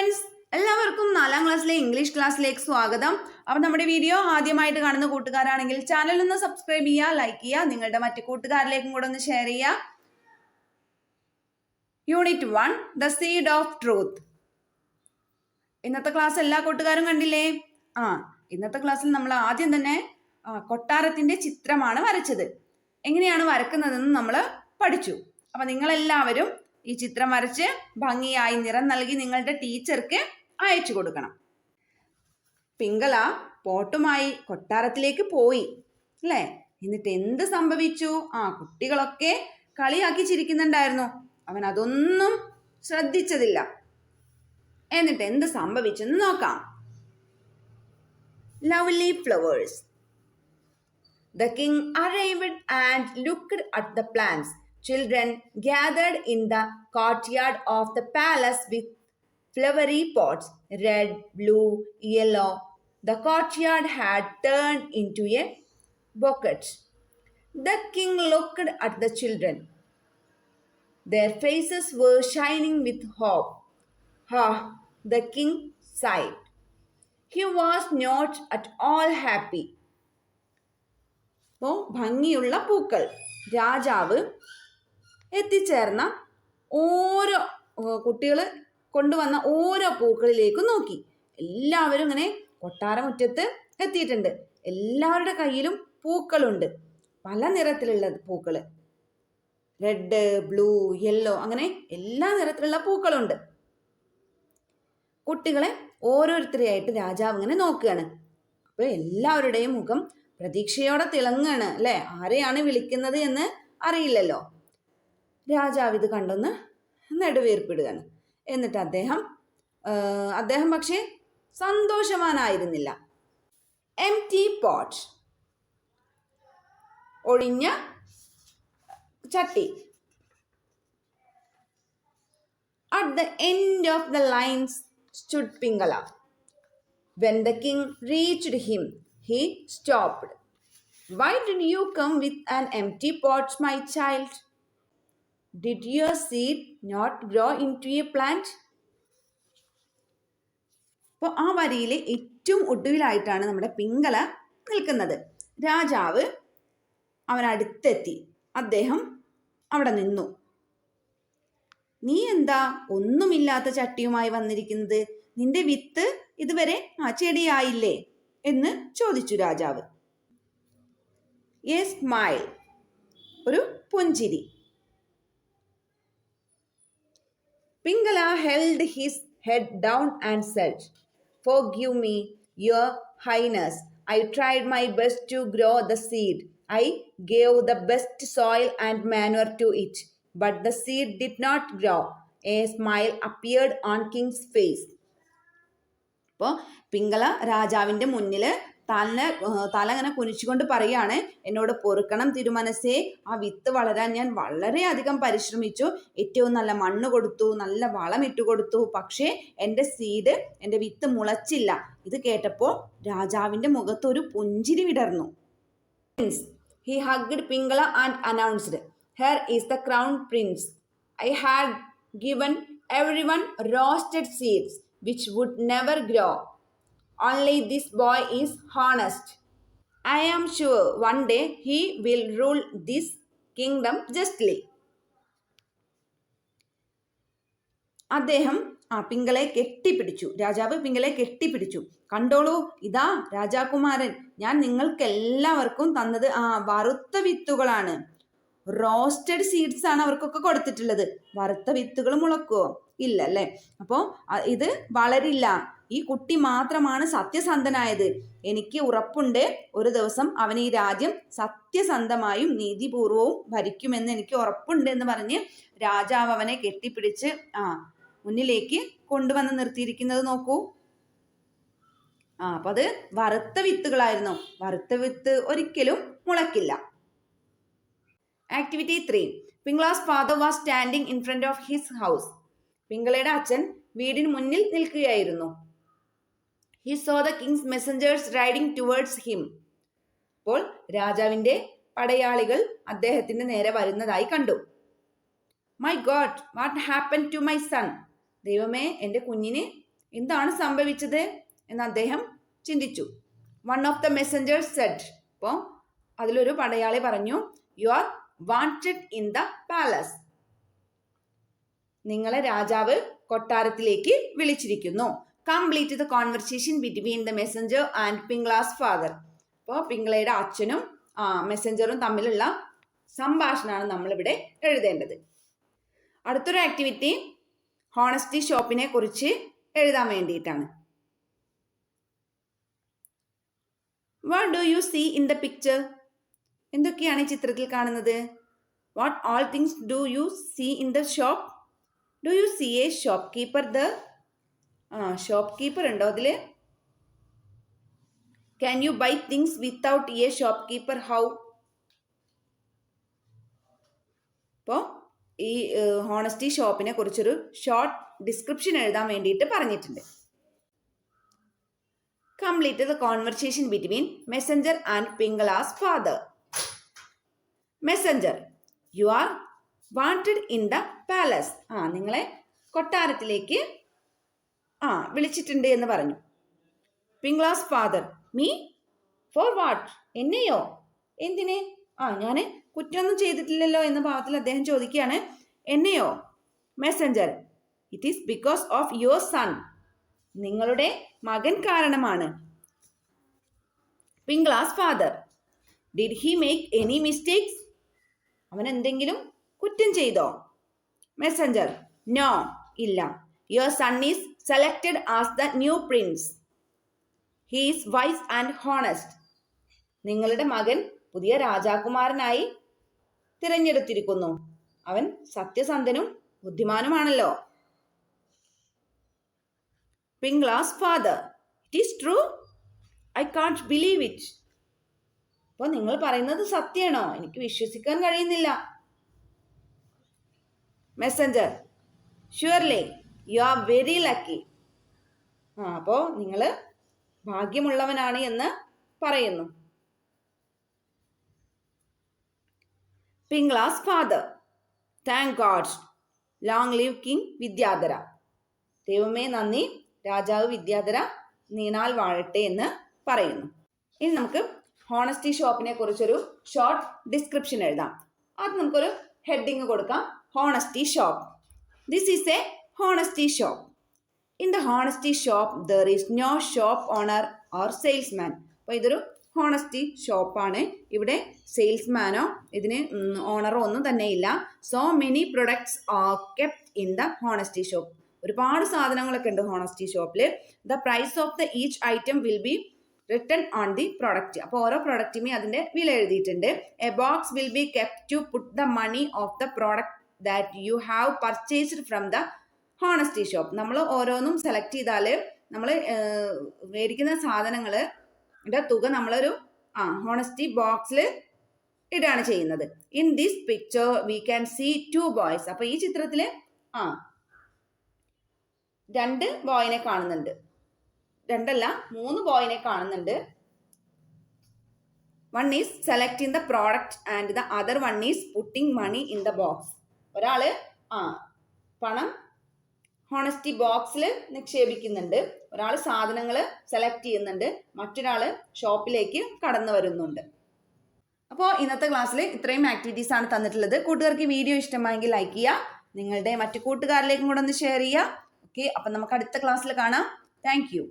Friends, എല്ലാവർക്കും 4ാം ക്ലാസ്സിലെ English ക്ലാസ്സിലേക്ക് സ്വാഗതം. അപ്പം നമ്മുടെ വീഡിയോ ആദ്യമായിട്ട് കാണുന്ന കൂട്ടുകാരാണെങ്കിൽ ചാനൽ ഒന്ന് സബ്സ്ക്രൈബ് ചെയ്യുക, ലൈക്ക് ചെയ്യുക, നിങ്ങളുടെ മറ്റു കൂട്ടുകാരിലേക്കും കൂടെ ഒന്ന് ഷെയർ ചെയ്യുക. Unit 1 the seed of truth. ഇന്നത്തെ ക്ലാസ് എല്ലാ കൂട്ടുകാരും കണ്ടില്ലേ? ഇന്നത്തെ ക്ലാസ്സിൽ നമ്മൾ ആദ്യം തന്നെ കൊട്ടാരത്തിന്റെ ചിത്രമാണ് വരച്ചത്. എങ്ങനെയാണ് വരക്കുന്നതെന്ന് നമ്മൾ പഠിച്ചു. അപ്പം നിങ്ങളെല്ലാവരും ഈ ചിത്രം വരച്ച് ഭംഗിയായി നിറം നൽകി നിങ്ങളുടെ ടീച്ചർക്ക് അയച്ചു കൊടുക്കണം. പിങ്കള പോട്ടുമായി കൊട്ടാരത്തിലേക്ക് പോയി അല്ലേ? എന്നിട്ട് എന്ത് സംഭവിച്ചു? കുട്ടികളൊക്കെ കളിയാക്കി ചിരിക്കുന്നുണ്ടായിരുന്നു. അവൻ അതൊന്നും ശ്രദ്ധിച്ചതില്ല. എന്നിട്ട് എന്ത് സംഭവിച്ചെന്ന് നോക്കാം. Lovely flowers. The king arrived and looked at the plants. Children gathered in the courtyard of the palace with flowery pots, red, blue, yellow. The courtyard had turned into a bouquet. The king looked at the children. Their faces were shining with hope. The king sighed. He was not at all happy. ഭംഗിയുള്ള പൂക്കൾ. രാജാവ് എത്തിച്ചേർന്ന ഓരോ കുട്ടികൾ കൊണ്ടുവന്ന ഓരോ പൂക്കളിലേക്ക് നോക്കി. എല്ലാവരും ഇങ്ങനെ കൊട്ടാരമുറ്റത്ത് എത്തിയിട്ടുണ്ട്. എല്ലാവരുടെ കയ്യിലും പൂക്കളുണ്ട്. പല നിറത്തിലുള്ള പൂക്കൾ, റെഡ്, ബ്ലൂ, യെല്ലോ, അങ്ങനെ എല്ലാ നിറത്തിലുള്ള പൂക്കളുണ്ട്. കുട്ടികളെ ഓരോരുത്തരെയായിട്ട് രാജാവ് ഇങ്ങനെ നോക്കുകയാണ്. അപ്പോൾ എല്ലാവരുടെയും മുഖം പ്രതീക്ഷയോടെ തിളങ്ങുകയാണ് അല്ലേ? ആരെയാണ് വിളിക്കുന്നത് എന്ന് അറിയില്ലല്ലോ. രാജാവ് ഇത് കണ്ടൊന്ന് നെടുവീർപ്പിടുകയാണ്. എന്നിട്ട് അദ്ദേഹം പക്ഷേ സന്തോഷവാനായിരുന്നില്ല. എംപ്റ്റി പോട്ട്, ഒഴിഞ്ഞ ചട്ടി. At the end of the lines stood Pingala. When the king reached him, he stopped. Why did you come with an empty pot, my child? Did your seed not grow into a plant? അപ്പോൾ ആ വരിയിലെ ഏറ്റവും ഒടുവിലായിട്ടാണ് നമ്മുടെ പിങ്കള നിൽക്കുന്നത്. രാജാവ് അവനടുത്തെത്തി. അദ്ദേഹം അവിടെ നിന്നു. നീ എന്താ ഒന്നുമില്ലാത്ത ചട്ടിയുമായി വന്നിരിക്കുന്നത്? നിന്റെ വിത്ത് ഇതുവരെ ചെടിയായില്ലേ എന്ന് ചോദിച്ചു രാജാവ്. എ സ്മൈൽ, ഒരു പുഞ്ചിരി. പിങ്കള held his head down and said, "Forgive me, your highness. I tried my best to grow the seed. I gave the best soil and manure to it, but the seed did not grow." A smile appeared on King's face. അപ്പോൾ പിങ്കള രാജാവിൻ്റെ മുന്നിൽ തല ഇങ്ങനെ കുനിച്ചുകൊണ്ട് പറയാണ്, എന്നോട് പൊറുക്കണം തിരുമനസ്സേ, ആ വിത്ത് വളരാൻ ഞാൻ വളരെയധികം പരിശ്രമിച്ചു. ഏറ്റവും നല്ല മണ്ണ് കൊടുത്തു, നല്ല വളം ഇട്ടു കൊടുത്തു. പക്ഷേ എൻ്റെ വിത്ത് മുളച്ചില്ല. ഇത് കേട്ടപ്പോൾ രാജാവിൻ്റെ മുഖത്ത് ഒരു പുഞ്ചിരി വിടർന്നു. He hugged Pingala and announced, "Here is the crown prince. I had given everyone roasted seeds which would never grow. Only this boy is honest. I am sure one day he will rule this kingdom justly." അദ്ദേഹം പിങ്കളെ കെട്ടിപ്പിടിച്ചു. രാജാവ് പിങ്കളെ കെട്ടിപ്പിടിച്ചു. കണ്ടോളൂ, ഇതാ രാജാകുമാരൻ, ഞാൻ നിങ്ങൾക്കെല്ലാവർക്കും തന്നത് വറുത്ത വിത്തുകളാണ്. റോസ്റ്റഡ് സീഡ്സ് ആണ് അവർക്കൊക്കെ കൊടുത്തിട്ടുള്ളത്. വറുത്ത വിത്തുകൾ മുളക്കുമോ? ഇല്ല അല്ലേ? അപ്പോൾ ഇത് വളരില്ല. ഈ കുട്ടി മാത്രമാണ് സത്യസന്ധനായത്. എനിക്ക് ഉറപ്പുണ്ട്, ഒരു ദിവസം അവൻ ഈ രാജ്യം സത്യസന്ധമായും നീതിപൂർവവും ഭരിക്കുമെന്ന് എനിക്ക് ഉറപ്പുണ്ട് എന്ന് പറഞ്ഞ് രാജാവ് അവനെ കെട്ടിപ്പിടിച്ച് മുന്നിലേക്ക് കൊണ്ടുവന്ന് നിർത്തിയിരിക്കുന്നത് നോക്കൂ. അപ്പൊ അത് വറുത്ത വിത്തുകളായിരുന്നു. വറുത്ത വിത്ത് ഒരിക്കലും മുളക്കില്ല. Activity 3. Pingala's father was standing in front of his house. പിങ്കളയുടെ അച്ഛൻ വീടിന് മുന്നിൽ നിൽക്കുകയായിരുന്നു. He saw the king's messengers riding towards him. അപ്പോൾ രാജാവിൻ്റെ പടയാളികൾ അദ്ദേഹത്തിന്റെ നേരെ വരുന്നതായി കണ്ടു. My God, what happened to my son? ദൈവമേ, എൻ്റെ കുഞ്ഞിന് എന്താണ് സംഭവിച്ചത് എന്ന് അദ്ദേഹം ചിന്തിച്ചു. One of the messengers said, അപ്പോൾ അതിലൊരു പടയാളി പറഞ്ഞു, you are wanted in the palace. നിങ്ങളെ രാജാവ് കൊട്ടാരത്തിലേക്ക് വിളിച്ചിരിക്കുന്നു. Complete the conversation between the messenger and Pingla's father. അപ്പോൾ പിംഗ്ലയുടെ അച്ഛനും മെസ്സഞ്ചറും തമ്മിലുള്ള സംഭാഷണമാണ് നമ്മളിവിടെ എഴുതേണ്ടത്. അടുത്തൊരു ആക്ടിവിറ്റി ഹോണസ്റ്റി ഷോപ്പിനെ കുറിച്ച് എഴുതാൻ വേണ്ടിയിട്ടാണ്. What do you see in the picture? എന്തൊക്കെയാണ് ഈ ചിത്രത്തിൽ കാണുന്നത്? What all things do you see in the shop? Do you see a shopkeeper the? Shopkeeper ഉണ്ടോ അതിൽ? Can you buy things without a shopkeeper? How? അപ്പോൾ ഈ honesty ഷോപ്പിനെ കുറിച്ചൊരു short description എഴുതാൻ വേണ്ടിയിട്ട് പറഞ്ഞിട്ടുണ്ട്. Complete the conversation between messenger and Pingla's father. Messenger, you are wanted in the palace. നിങ്ങളെ കൊട്ടാരത്തിലേക്ക് വിളിച്ചിട്ടുണ്ട് എന്ന് പറഞ്ഞു. Pingla's father, me? For what? എന്നെയോ? എന്തിന്? ഞാൻ കുറ്റമൊന്നും ചെയ്തിട്ടില്ലല്ലോ എന്ന ഭാവത്തിൽ അദ്ദേഹം ചോദിക്കുകയാണ്. എന്നെയോ? Messenger, it is because of your son. നിങ്ങളുടെ മകൻ കാരണമാണ്. Pingla's father, did he make any mistakes? അവൻ എന്തെങ്കിലും കുറ്റം ചെയ്തോ? മെസ്സഞ്ചർ, നോ, ഇല്ല. Your son is selected as the new prince. He is wise and honest. നിങ്ങളുടെ മകൻ പുതിയ രാജാകുമാരനായി തിരഞ്ഞെടുത്തിരിക്കുന്നു. അവൻ സത്യസന്ധനും ബുദ്ധിമാനുമാണല്ലോ. Pingla's father, it is true? I can't believe it. അപ്പോൾ നിങ്ങൾ പറയുന്നത് സത്യമാണോ? എനിക്ക് വിശ്വസിക്കാൻ കഴിയുന്നില്ല. Messenger, surely you are very lucky. അപ്പോൾ നിങ്ങൾ ഭാഗ്യമുള്ളവനാണ് എന്ന് പറയുന്നു. Pingla's father, thank God, long live king Vidyadhara. ദൈവമേ നന്ദി, രാജാവ് വിദ്യാധര നീണാൽ വാഴട്ടെ എന്ന് പറയുന്നു. ഇനി നമുക്ക് ഹോണസ്റ്റി ഷോപ്പിനെ കുറിച്ചൊരു ഷോർട്ട് ഡിസ്ക്രിപ്ഷൻ എഴുതാം. അത് നമുക്കൊരു ഹെഡിങ് കൊടുക്കാം, honesty shop. This is a honesty shop. In the honesty shop there is no shop owner or salesman. അപ്പോൾ ഇതൊരു ഹോണസ്റ്റി ഷോപ്പാണ്. ഇവിടെ സെയിൽസ്മാനോ ഇതിന് ഓണറോ ഒന്നും തന്നെ ഇല്ല. So many products are kept in the honesty shop. ഒരുപാട് സാധനങ്ങളൊക്കെ ഉണ്ട് ഹോണസ്റ്റി ഷോപ്പിൽ. The price of the each item will be written on the product. അപ്പോൾ ഓരോ പ്രൊഡക്റ്റിനെ അതിൻ്റെ വില എഴുതിയിട്ടുണ്ട്. A box will be kept to put the money of the product that you have purchased from the honesty shop. നമ്മൾ ഓരോന്നും select ചെയ്താൽ നമ്മൾ മേടിക്കുന്ന സാധനങ്ങളുടെ തുക നമ്മളൊരു ഹോണസ്റ്റി ബോക്സിൽ ഇടാണ് ചെയ്യുന്നത്. In this picture we can see 2 boys. അപ്പോൾ ഈ ചിത്രത്തിൽ 2 ബോയിനെ കാണുന്നുണ്ട്. 2 അല്ല 3 ബോയിനെ കാണുന്നുണ്ട്. One is selecting the product and the other one is putting money in the box. ഒരാൾ പണം ഹോണസ്റ്റി ബോക്സിൽ നിക്ഷേപിക്കുന്നുണ്ട്, ഒരാൾ സാധനങ്ങൾ സെലക്ട് ചെയ്യുന്നുണ്ട്, മറ്റൊരാൾ ഷോപ്പിലേക്ക് കടന്നു വരുന്നുണ്ട്. അപ്പോൾ ഇന്നത്തെ ക്ലാസ്സിൽ ഇത്രയും ആക്ടിവിറ്റീസ് ആണ് തന്നിട്ടുള്ളത്. കൂട്ടുകാർക്ക് ഈ വീഡിയോ ഇഷ്ടമായെങ്കിൽ ലൈക്ക് ചെയ്യുക, നിങ്ങളുടെ മറ്റു കൂട്ടുകാരിലേക്കും കൂടെ ഒന്ന് ഷെയർ ചെയ്യുക. ഓക്കെ, അപ്പം നമുക്ക് അടുത്ത ക്ലാസ്സിൽ കാണാം. Thank you.